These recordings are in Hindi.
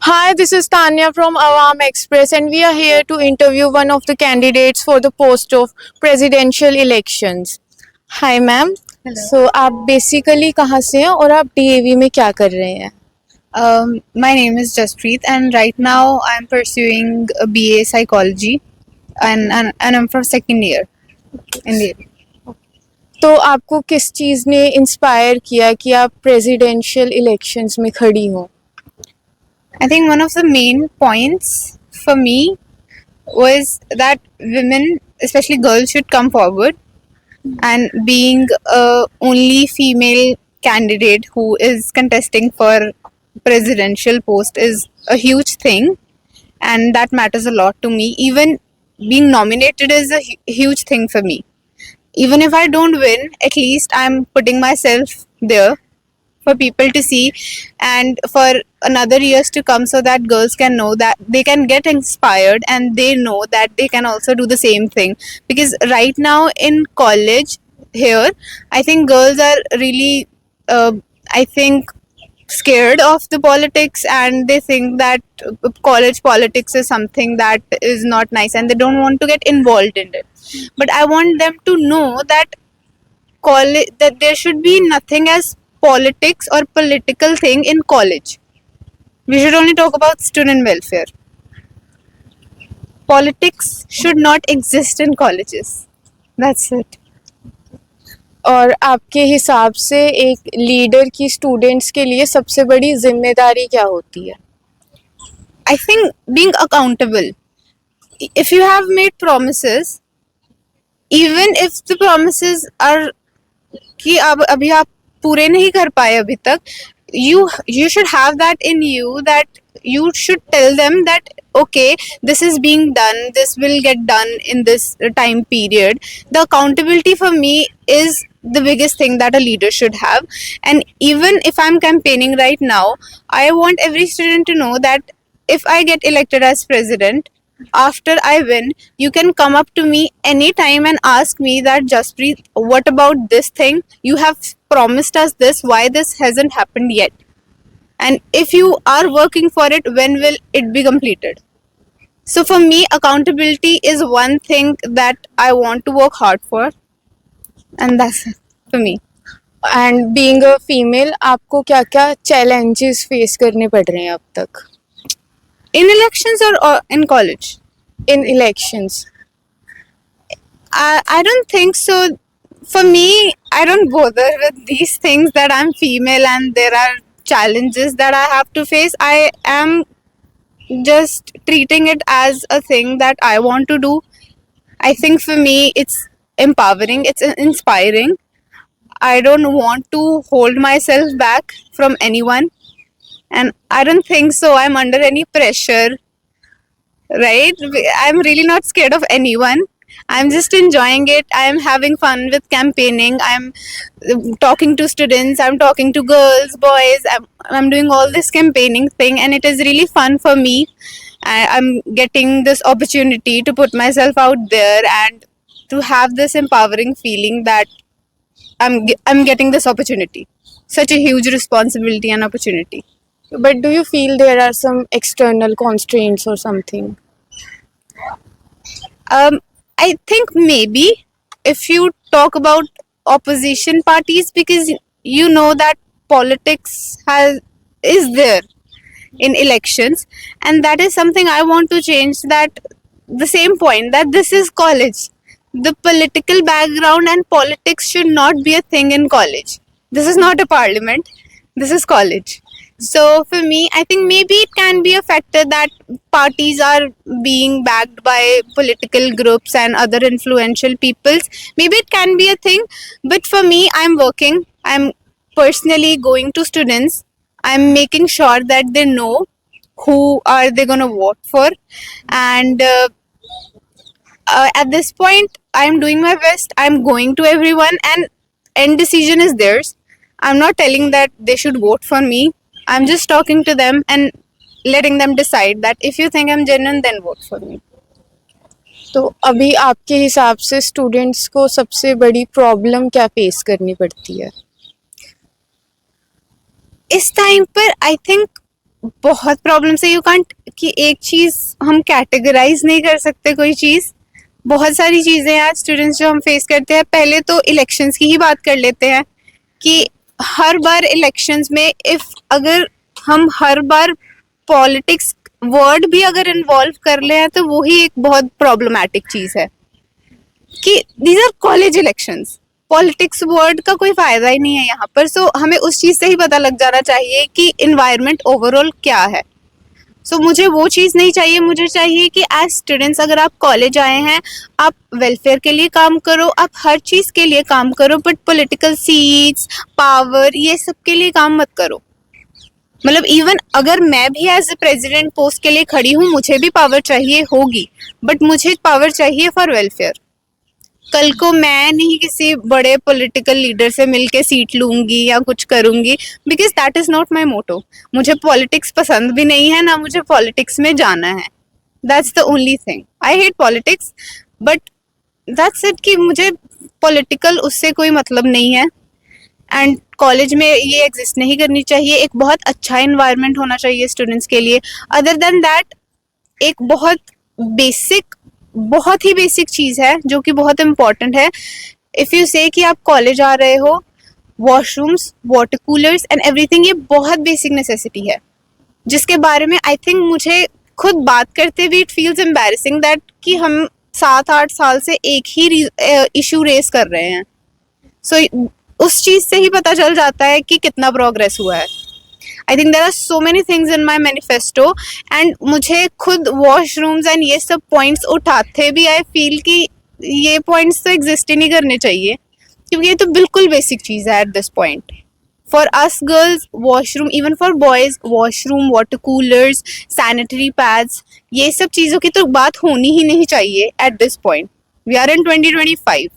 Hi, this is Tanya from Awam Express, and we are here to interview one of the candidates for the post of presidential elections. Hi, ma'am. Hello. So, आप बेसिकली कहाँ से हैं और आप डीएवी में क्या कर रहे हैं? My name is Jaspreet, and right now I'm pursuing a BA psychology, and I'm from second year in the. तो आपको किस चीज़ ने इंस्पायर किया कि आप प्रेसिडेंशियल इलेक्शंस में खड़ी हो? I think one of the main points for me was that women, especially girls, should come forward. And being a only female candidate who is contesting for presidential post is a huge thing, and that matters a lot to me. Even being nominated is a huge thing for me. Even if I don't win, at least I'm putting myself there for people to see and for another years to come, so that girls can know that they can get inspired and they know that they can also do the same thing. Because right now in college here, I think girls are really I think scared of the politics, and they think that college politics is something that is not nice and they don't want to get involved in it. But I want them to know that college, that there should be nothing as politics or political thing in college. We should only talk about student welfare. Politics should not exist in colleges. That's it. और आपके हिसाब से एक लीडर की स्टूडेंट्स के लिए सबसे बड़ी जिम्मेदारी क्या होती है? I think being accountable. If you have made promises, even if the promises are कि अब अभी आप पूरे नहीं कर पाए अभी तक, you should have that in you, that you should tell them that okay, this is being done, this will get done in this time period. The accountability for me is the biggest thing that a leader should have. And even if I'm campaigning right now, I want every student to know that if I get elected as president, after I win, you can come up to me anytime and ask me that, Jaspreet, what about this thing? You have promised us this, why this hasn't happened yet? And if you are working for it, when will it be completed? So for me, accountability is one thing that I want to work hard for, and that's it for me. And being a female आपको क्या क्या चैलेंजेस फेस करने पड़ रहे हैं अब तक In elections or in college? In elections? I don't think so. For me, I don't bother with these things that I'm female and there are challenges that I have to face. I am just treating it as a thing that I want to do. I think for me, it's empowering, it's inspiring. I don't want to hold myself back from anyone, and I don't think so I'm under any pressure, right? I'm really not scared of anyone. I'm just enjoying it. I'm having fun with campaigning. I'm talking to students. I'm talking to girls, boys. I'm doing all this campaigning thing, and it is really fun for me. I'm getting this opportunity to put myself out there and to have this empowering feeling that I'm getting this opportunity. Such a huge responsibility and opportunity. But do you feel there are some external constraints or something? I think maybe if you talk about opposition parties, because you know that politics is there in elections, and that is something I want to change. That the same point that this is college. The political background and politics should not be a thing in college. This is not a parliament. This is college. So for me, I think maybe it can be a factor that parties are being backed by political groups and other influential peoples. Maybe it can be a thing. But for me, I'm working. I'm personally going to students. I'm making sure that they know who are they going to vote for. And at this point, I'm doing my best. I'm going to everyone, and end decision is theirs. I'm not telling that they should vote for me. I'm just talking to them and letting them decide that if you think I'm genuine, then vote for me. तो अभी आपके हिसाब से स्टूडेंट्स को सबसे बड़ी प्रॉब्लम क्या फेस करनी पड़ती है? इस टाइम पर आई थिंक बहुत प्रॉब्लम्स है. यू कांट कि एक चीज हम कैटेगराइज नहीं कर सकते. कोई चीज, बहुत सारी चीजें हैं आज स्टूडेंट्स जो हम फेस करते हैं. पहले तो इलेक्शंस की ही बात कर लेते हैं कि हर बार इलेक्शंस में अगर हम हर बार पॉलिटिक्स वर्ड भी अगर इन्वॉल्व कर ले हैं तो वो ही एक बहुत प्रॉब्लमैटिक चीज है कि these are college elections. Politics word का कोई फायदा ही नहीं है यहाँ पर. सो हमें उस चीज से ही पता लग जाना चाहिए कि इन्वायरमेंट ओवरऑल क्या है. सो मुझे वो चीज़ नहीं चाहिए. मुझे चाहिए कि एज स्टूडेंट्स अगर आप कॉलेज आए हैं, आप वेलफेयर के लिए काम करो, आप हर चीज़ के लिए काम करो, बट पॉलिटिकल सीट्स, पावर, ये सब के लिए काम मत करो. मतलब इवन अगर मैं भी एज ए प्रेसिडेंट पोस्ट के लिए खड़ी हूँ, मुझे भी पावर चाहिए होगी, बट मुझे पावर चाहिए फॉर वेलफेयर. कल को मैं नहीं किसी बड़े पॉलिटिकल लीडर से मिलके सीट लूंगी या कुछ करूंगी, because that is not my motto. मुझे पॉलिटिक्स पसंद भी नहीं है, ना मुझे पॉलिटिक्स में जाना है. That's the only thing. I hate politics, but that's it कि मुझे पॉलिटिकल उससे कोई मतलब नहीं है. एंड कॉलेज में ये एग्जिस्ट नहीं करनी चाहिए. एक बहुत अच्छा इन्वायरमेंट होना चाहिए स्टूडेंट्स के लिए. अदर देन दैट एक बहुत ही बेसिक चीज़ है जो कि बहुत इम्पॉर्टेंट है. इफ़ यू से कि आप कॉलेज आ रहे हो, washrooms, water coolers and everything, ये बहुत बेसिक नेसेसिटी है जिसके बारे में आई थिंक मुझे खुद बात करते हुए इट फील्स एम्बैरेसिंग दैट कि हम 7-8 साल से एक ही इशू रेस कर रहे हैं. सो उस चीज़ से ही पता चल जाता है कि कितना प्रोग्रेस हुआ है. I think there are so many things in my manifesto and मुझे खुद वॉशरूम्स एंड ये सब पॉइंट्स उठाते भी आई फील कि ये पॉइंट्स तो एग्जिस्ट ही नहीं करने चाहिए, क्योंकि ये तो बिल्कुल बेसिक चीज़ है eight this point. For us girls washroom, even for boys washroom, water coolers, sanitary pads, ये सब चीज़ों की तो बात होनी ही नहीं चाहिए at this point. We are in 2025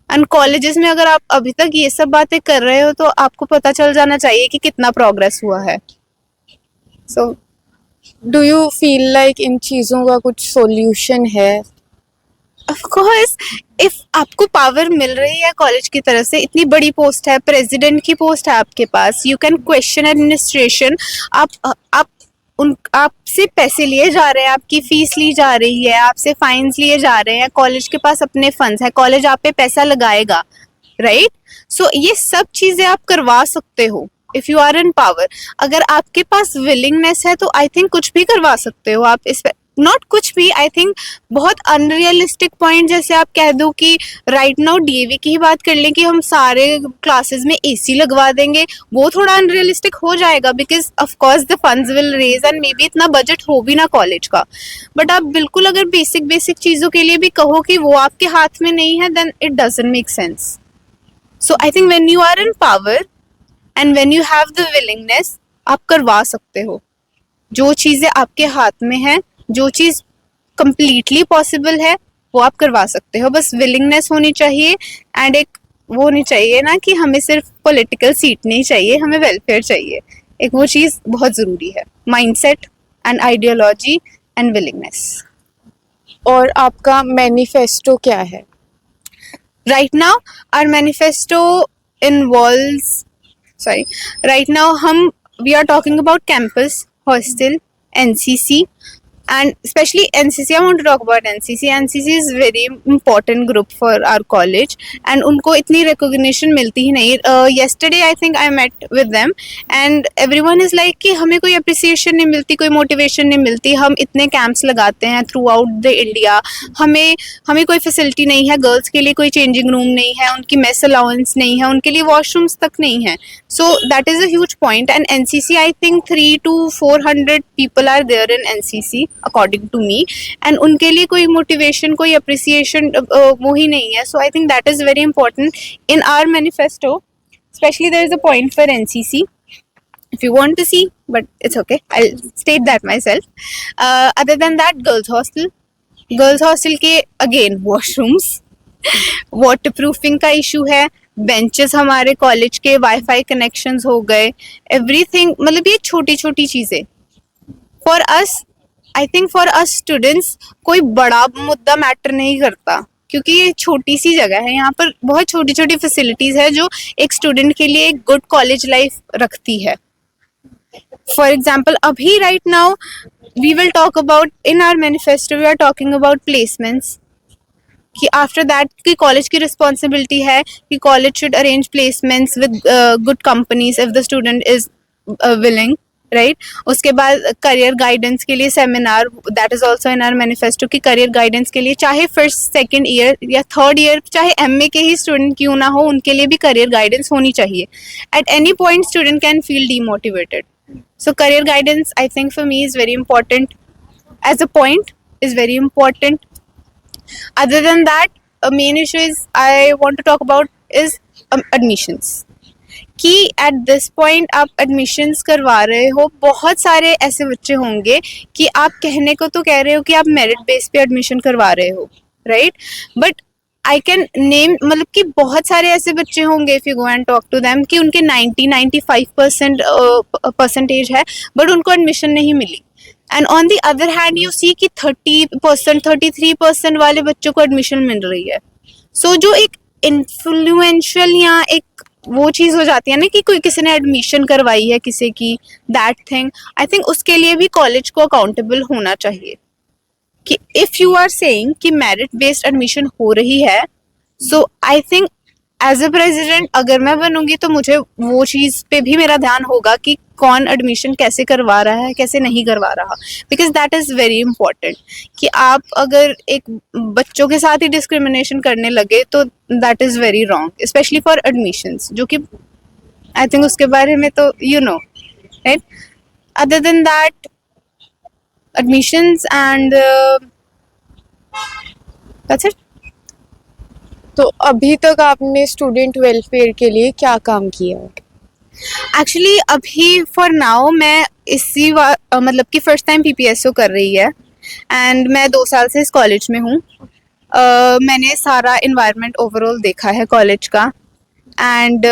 and colleges में अगर आप अभी तक ये सब बातें कर रहे हो तो आपको पता चल जाना चाहिए कि कितना प्रोग्रेस हुआ है. So, do you feel like इन चीज़ों का कुछ सॉल्यूशन है? ऑफ कोर्स, इफ आपको पावर मिल रही है कॉलेज की तरफ से, इतनी बड़ी पोस्ट है, प्रेसिडेंट की पोस्ट है आपके पास, यू कैन क्वेश्चन एडमिनिस्ट्रेशन. आप आपसे पैसे लिए जा रहे हैं, आपकी फीस ली जा रही है, आपसे फाइन्स लिए जा रहे हैं, कॉलेज के पास अपने फंड्स है, कॉलेज आप पे पैसा लगाएगा, राइट? सो ये सब चीज़ें आप करवा सकते हो if you are in power. अगर आपके पास विलिंगनेस है तो आई थिंक कुछ भी करवा सकते हो आप. इस नॉट कुछ भी, आई थिंक बहुत अनरियलिस्टिक पॉइंट, जैसे आप कह दो कि राइट नाउ डीएवी की ही बात कर लें कि हम सारे क्लासेस में एसी लगवा देंगे, वो थोड़ा अनरियलिस्टिक हो जाएगा because of course the funds will raise and may be इतना बजट हो भी ना कॉलेज का. बट आप बिल्कुल अगर बेसिक चीज़ों के लिए भी कहो कि वो आपके हाथ में नहीं है, then it doesn't make sense. So I think when you are in power and when you have the willingness, आप करवा सकते हो जो चीज़ें आपके हाथ में है. जो चीज़ कंप्लीटली पॉसिबल है वो आप करवा सकते हो. बस विलिंगनेस होनी चाहिए एंड एक वो नहीं चाहिए ना कि हमें सिर्फ पॉलिटिकल सीट नहीं चाहिए, हमें वेलफेयर चाहिए. एक वो चीज़ बहुत ज़रूरी है, mindset and ideology and willingness. और आपका मैनिफेस्टो क्या है? Right now our manifesto involves, right now we are talking about campus, hostel, NCC, and especially NCC. I want to talk about NCC. NCC is very important group for our college and उनको इतनी recognition मिलती ही नहीं. Yesterday I think I met with them and everyone is like कि हमें कोई appreciation नहीं मिलती, कोई motivation नहीं मिलती. हम इतने camps लगाते हैं throughout the India, हमें कोई facility नहीं है, girls के लिए कोई changing room नहीं है, उनकी mess allowance नहीं है, उनके लिए washrooms तक नहीं है. So that is a huge point. And NCC, I think 300 to 400 people are there in NCC according to me, and उनके लिए कोई motivation, कोई appreciation वो ही नहीं है. So I think that is very important in our manifesto. Especially there is a point for NCC if you want to see, but it's okay, I'll state that myself. Other than that, girls hostel के again washrooms, waterproofing का issue है, बेंचेस हमारे कॉलेज के, वाईफाई कनेक्शंस हो गए, एवरीथिंग. मतलब ये छोटी छोटी चीज़ें for us, I think for us students कोई बड़ा मुद्दा मैटर नहीं करता, क्योंकि ये छोटी सी जगह है, यहाँ पर बहुत छोटी छोटी फैसिलिटीज़ है जो एक स्टूडेंट के लिए एक गुड कॉलेज लाइफ रखती है. for example, abhi right now we will talk about, in our manifesto we are talking about placements, कि after that कि college की responsibility है कि college should arrange placements with good companies if the student is willing, right? उसके बाद career guidance के लिए seminar, that is also in our manifesto, कि career guidance के लिए चाहे first second year या third year चाहे MA के ही student क्यों ना हो, उनके लिए भी career guidance होनी चाहिए. At any point student can feel demotivated, so career guidance I think for me is very important, as a point is very important. Other than that, a main issue is I want to talk about is admissions. कि at this point आप admissions करवा रहे हो, बहुत सारे ऐसे बच्चे होंगे कि आप कहने को तो कह रहे हो कि आप merit base पे admission करवा रहे हो, right? But I can name, मतलब कि बहुत सारे ऐसे बच्चे होंगे if you go and talk to them कि उनके 90-95% percentage है but उनको admission नहीं मिली. And on the other hand you see कि 30% 33% वाले बच्चों को एडमिशन मिल रही है. सो जो एक इन्फ्लुएंशियल या एक वो चीज़ हो जाती है ना कि कोई किसी ने एडमिशन करवाई है किसी की, दैट थिंग आई थिंक उसके लिए भी कॉलेज को अकाउंटेबल होना चाहिए कि इफ़ यू आर सेइंग कि मेरिट बेस्ड एडमिशन हो रही है, so I think as a president अगर मैं बनूंगी तो मुझे वो चीज़ पे भी मेरा ध्यान होगा कि कौन एडमिशन कैसे करवा रहा है कैसे नहीं करवा रहा, because that is very important. कि आप अगर एक बच्चों के साथ ही डिस्क्रिमिनेशन करने लगे तो that is very wrong, specially for admissions, जो कि आई थिंक उसके बारे में तो you know, right? Other than that admissions and that's it. तो अभी तक आपने स्टूडेंट वेलफेयर के लिए क्या काम किया है? एक्चुअली अभी फॉर नाउ मैं इसी मतलब कि फर्स्ट टाइम PPSO कर रही है एंड मैं 2 साल से इस कॉलेज में हूँ. मैंने सारा इन्वायरमेंट ओवरऑल देखा है कॉलेज का एंड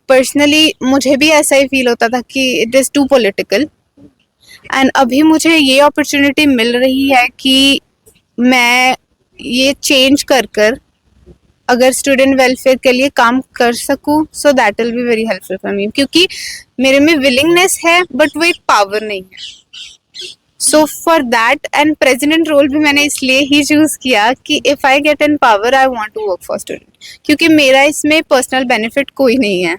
पर्सनली मुझे भी ऐसा ही फील होता था कि it is too political. And अभी मुझे ये अपॉर्चुनिटी मिल रही है कि मैं ये चेंज कर अगर स्टूडेंट वेलफेयर के लिए काम कर सकूं, so that will be very helpful for me, क्योंकि मेरे में विलिंगनेस है बट वो एक पावर नहीं है. So for that and president role भी मैंने इसलिए ही चूज़ किया कि if I get in power I want to work for student, क्योंकि मेरा इसमें पर्सनल बेनिफिट कोई नहीं है,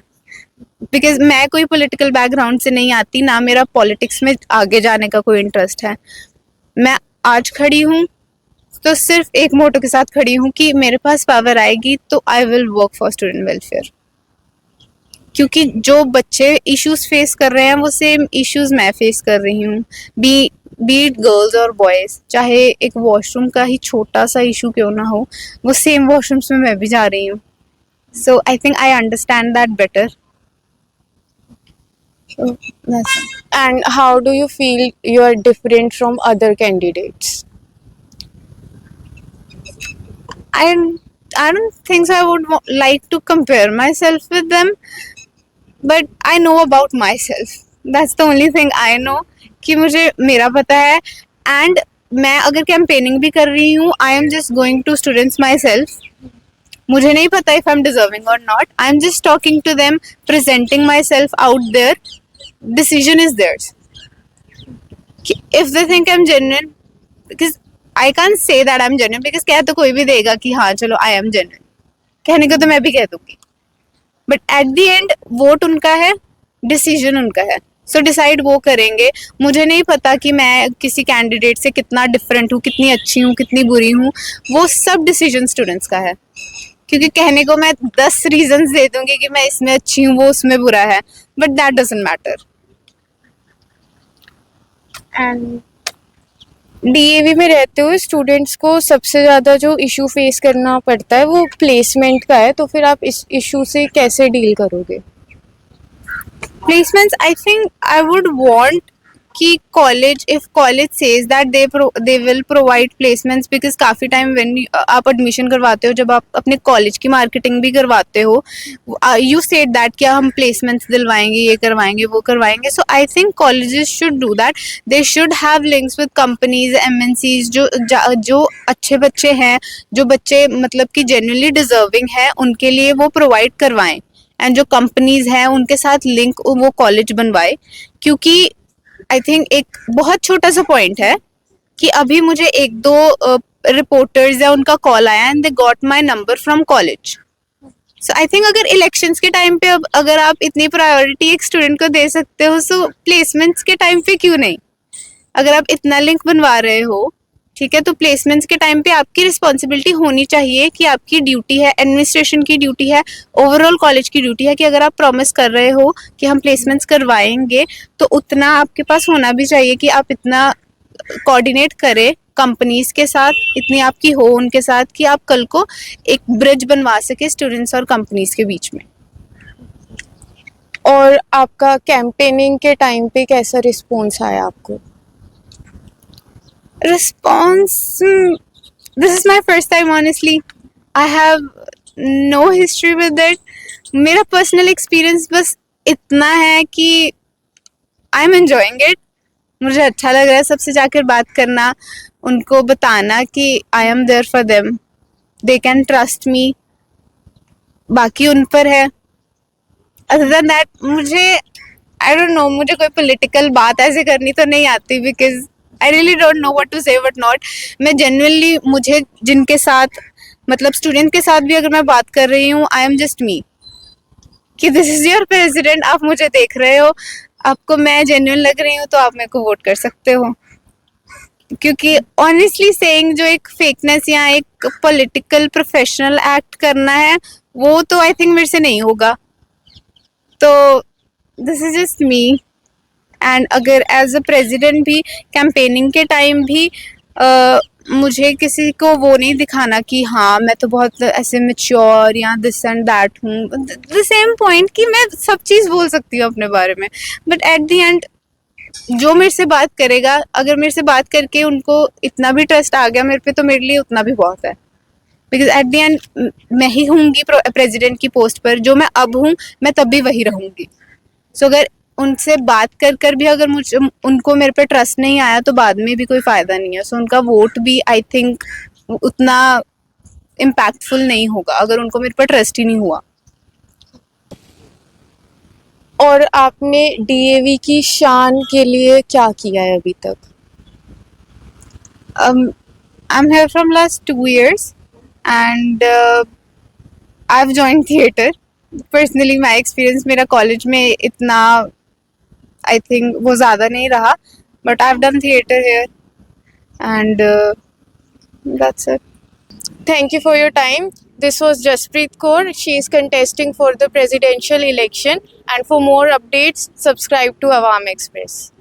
बिकॉज मैं कोई पॉलिटिकल बैकग्राउंड से नहीं आती, ना मेरा पॉलिटिक्स में आगे जाने का कोई इंटरेस्ट है. मैं आज खड़ी हूँ तो सिर्फ एक मोटो के साथ खड़ी हूँ कि मेरे पास पावर आएगी तो I will work for student welfare, क्योंकि जो बच्चे इश्यूज फेस कर रहे हैं वो सेम इश्यूज मैं फेस कर रही हूँ, बी इट गर्ल्स और बॉयज़. चाहे एक वॉशरूम का ही छोटा सा इशू क्यों ना हो, वो सेम वॉशरूम्स में मैं भी जा रही हूँ. So I think I understand that better. And how do you feel you are different from other candidates? I don't think so. I would like to compare myself with them, but I know about myself. That's the only thing I know कि मुझे मेरा पता है. And मैं अगर कैंपेनिंग भी कर रही हूँ, I am just going to students myself. मुझे नहीं पता if I'm deserving or not. I'm just talking to them, presenting myself out there. Decision is theirs. If they think I'm genuine, because I can't say that I'm genuine, because कह तो कोई भी देगा कि हाँ चलो I am genuine, कहने को तो मैं भी कह दूँगी, but at the end vote उनका है, डिसीजन उनका है, सो डिसाइड वो करेंगे. मुझे नहीं पता कि मैं किसी कैंडिडेट से कितना डिफरेंट हूँ, कितनी अच्छी हूँ, कितनी बुरी हूँ, वो सब डिसीजन स्टूडेंट्स का है. क्योंकि कहने को मैं 10 रीजंस दे दूँगी कि मैं इसमें अच्छी हूँ वो उसमें बुरा है, but that doesn't matter. And DAV में रहते हुए स्टूडेंट्स को सबसे ज़्यादा जो इशू फेस करना पड़ता है वो प्लेसमेंट का है, तो फिर आप इस इशू से कैसे डील करोगे? Placements, I think I would want कि college, if college says that they will provide placements, because काफ़ी time when आप admission करवाते हो, जब आप अपने college की marketing भी करवाते हो, you said that कि हम placements दिलवाएंगे, ये करवाएंगे, वो करवाएंगे. So I think colleges should do that. They should have links with companies, MNCs, जो अच्छे बच्चे हैं, जो बच्चे मतलब कि genuinely deserving हैं, उनके लिए वो provide करवाएं. एंड जो कंपनीज हैं उनके साथ लिंक वो कॉलेज बनवाए, क्योंकि आई थिंक एक बहुत छोटा सा पॉइंट है कि अभी मुझे एक दो रिपोर्टर्स है उनका कॉल आया and they got my number from college. So I think अगर इलेक्शंस के टाइम पे अब अगर आप इतनी प्रायोरिटी एक स्टूडेंट को दे सकते हो, सो प्लेसमेंट्स के टाइम पे क्यों नहीं? अगर आप इतना लिंक बनवा रहे हो, ठीक है, तो प्लेसमेंट्स के टाइम पे आपकी रिस्पॉन्सिबिलिटी होनी चाहिए कि आपकी ड्यूटी है, एडमिनिस्ट्रेशन की ड्यूटी है, ओवरऑल कॉलेज की ड्यूटी है कि अगर आप प्रॉमिस कर रहे हो कि हम प्लेसमेंट्स करवाएंगे, तो उतना आपके पास होना भी चाहिए कि आप इतना कोऑर्डिनेट करें कंपनीज के साथ, इतनी आपकी हो उनके साथ कि आप कल को एक ब्रिज बनवा सके स्टूडेंट्स और कंपनीज के बीच में. और आपका कैंपेनिंग के टाइम पे कैसा रिस्पॉन्स आया आपको? Response, this is my first time honestly. I have no history with it. मेरा पर्सनल एक्सपीरियंस बस इतना है कि आई एम एंजॉइंग इट. मुझे अच्छा लग रहा है सबसे जाकर बात करना, उनको बताना कि I am there for them, they can trust me. बाकी उन पर है. अदर देन दैट मुझे आई डोंट नो, मुझे कोई पॉलिटिकल बात ऐसे करनी तो नहीं आती, because I really don't know what to say what not. मैं जेन्युइनली, मुझे जिनके साथ मतलब स्टूडेंट के साथ भी अगर मैं बात कर रही हूँ, आई एम जस्ट मी, कि दिस इज योर प्रेसिडेंट, आप मुझे देख रहे हो, आपको मैं जेन्युइन लग रही हूँ तो आप मेरे को वोट कर सकते हो. क्योंकि ऑनेस्टली सेइंग, जो एक फेकनेस या एक पॉलिटिकल प्रोफेशनल एक्ट करना है, वो तो आई थिंक मेरे से नहीं होगा. तो this is just me. And अगर एज अ प्रेसिडेंट भी कैंपेनिंग के टाइम भी मुझे किसी को वो नहीं दिखाना कि हाँ मैं तो बहुत ऐसे मैच्योर या दिस एंड दैट हूँ. द सेम पॉइंट कि मैं सब चीज़ बोल सकती हूँ अपने बारे में, बट एट द एंड जो मेरे से बात करेगा, अगर मेरे से बात करके उनको इतना भी ट्रस्ट आ गया मेरे पे, तो मेरे लिए उतना भी बहुत है. बिकॉज एट द एंड मैं ही होंगी प्रेसिडेंट की पोस्ट पर, जो मैं अब हूँ मैं तब भी वही रहूँगी. सो अगर उनसे बात कर कर भी अगर मुझे उनको मेरे पे ट्रस्ट नहीं आया, तो बाद में भी कोई फ़ायदा नहीं है. सो उनका वोट भी आई थिंक उतना इम्पैक्टफुल नहीं होगा अगर उनको मेरे पे ट्रस्ट ही नहीं हुआ. और आपने डीएवी की शान के लिए क्या किया है अभी तक? I'm here from last 2 years and I've joined theatre. Personally, my experience मेरा कॉलेज में इतना I think वो ज़्यादा नहीं रहा, but I've done theatre here and that's it. Thank you for your time. This was Jaspreet Kaur. She is contesting for the presidential election. And for more updates, subscribe to Awam Express.